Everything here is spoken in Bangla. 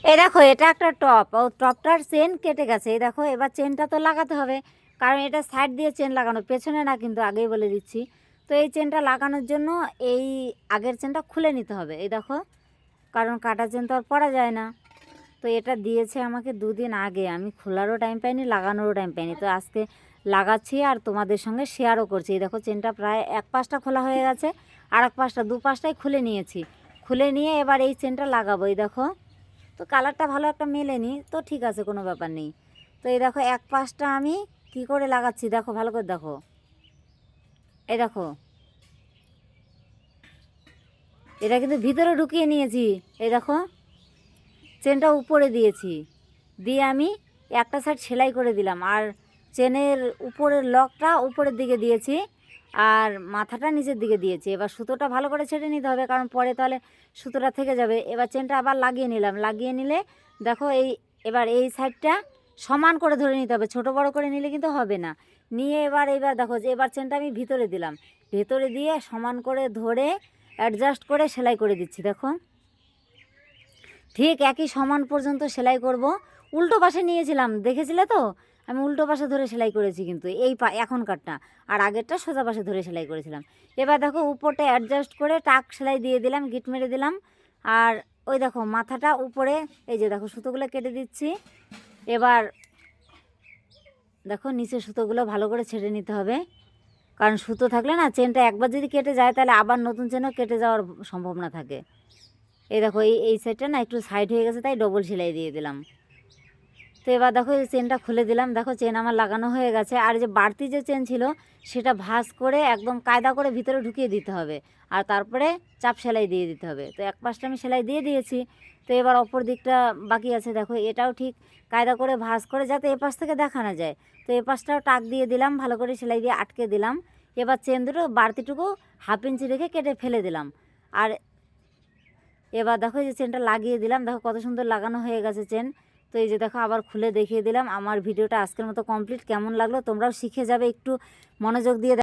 এই দেখো এটা একটা টপ, ও টপটার চেন কেটে গেছে। এই দেখো এবার চেনটা তো লাগাতে হবে, কারণ এটা সাইড দিয়ে চেন লাগানো, পেছনে না কিন্তু, আগেই বলে দিচ্ছি। তো এই চেনটা লাগানোর জন্য এই আগের চেনটা খুলে নিতে হবে। এই দেখো, কারণ কাটা চেন তো আর পরা যায় না। তো এটা দিয়েছে আমাকে 2 দিন আগে, আমি খোলারও টাইম পাইনি, লাগানোরও টাইম পাইনি। তো আজকে লাগাচ্ছি আর তোমাদের সঙ্গে শেয়ারও করছি। এই দেখো চেনটা প্রায় এক পাশটা খোলা হয়ে গেছে, আর এক পাশটা, 2 পাশটাই খুলে নিয়েছি। খুলে নিয়ে এবার এই চেনটা লাগাবো। এই দেখো, তো কালারটা ভালো একটা মেলেনি, তো ঠিক আছে, কোনো ব্যাপার নেই। তো এই দেখো এক পাশটা আমি কি করে লাগাচ্ছি, দেখো ভালো করে দেখো। এই দেখো, এটা কিন্তু ভিতরে ঢুকিয়ে নিয়েছি। এই দেখো, চেনটা উপরে দিয়েছি, দিয়ে আমি একটা সাইড সেলাই করে দিলাম, আর চেনের উপরের লকটা উপরের দিকে দিয়েছি, আর মাথাটা নিচের দিকে দিয়েছি। এবার সুতোটা ভালো করে ছেড়ে নিতে হবে, কারণ পরে তাহলে সুতোটা থেকে যাবে। এবার চেনটা আবার লাগিয়ে নিলাম, লাগিয়ে নিলে দেখো এবার এই সাইডটা সমান করে ধরে নিতে হবে, ছোট বড় করে নিলে কিন্তু হবে না। নিয়ে এবার দেখো যে এবার চেনটা আমি ভিতরে দিলাম, ভেতরে দিয়ে সমান করে ধরে অ্যাডজাস্ট করে সেলাই করে দিচ্ছি। দেখো ঠিক একই সমান পর্যন্ত সেলাই করব। উল্টো পাশে নিয়েছিলাম, দেখেছিলে তো, আমি উল্টো পাশে ধরে সেলাই করেছি কিন্তু, এই এখনকারটা, আর আগেরটা সোজা পাশে ধরে সেলাই করেছিলাম। এবার দেখো উপরটা অ্যাডজাস্ট করে টাক সেলাই দিয়ে দিলাম, গিট মেরে দিলাম। আর ওই দেখো মাথাটা উপরে, এই যে দেখো সুতোগুলো কেটে দিচ্ছি। এবার দেখো নিচের সুতোগুলো ভালো করে ছেড়ে নিতে হবে, কারণ সুতো থাকলে না, চেনটা একবার যদি কেটে যায় তাহলে আবার নতুন চেনও কেটে যাওয়ার সম্ভাবনা থাকে। এই দেখো এই সাইডটা না একটু সাইড হয়ে গেছে, তাই ডবল সেলাই দিয়ে দিলাম। তো এবার দেখো এই চেনটা খুলে দিলাম, দেখো চেন আমার লাগানো হয়ে গেছে। আর যে বাড়তি যে চেন ছিল সেটা ভাঁজ করে একদম কায়দা করে ভিতরে ঢুকিয়ে দিতে হবে, আর তারপরে চাপ সেলাই দিয়ে দিতে হবে। তো এক পাশটা আমি সেলাই দিয়ে দিয়েছি, তো এবার অপর দিকটা বাকি আছে। দেখো এটাও ঠিক কায়দা করে ভাঁজ করে, যাতে এপাশ থেকে দেখা না যায়। তো এপাশটাও টাক দিয়ে দিলাম, ভালো করে সেলাই দিয়ে আটকে দিলাম। এবার চেন দুটো বাড়তিটুকু 1/2 ইঞ্চি রেখে কেটে ফেলে দিলাম। আর এবার দেখো এই যে চেনটা লাগিয়ে দিলাম, দেখো কত সুন্দর লাগানো হয়ে গেছে চেন। তো এই যে দেখো আবার খুলে দেখিয়ে দিলাম। আমার ভিডিওটা আজকের মতো কমপ্লিট। কেমন লাগলো তোমরাও শিখে যাবে, একটু মনোযোগ দিয়ে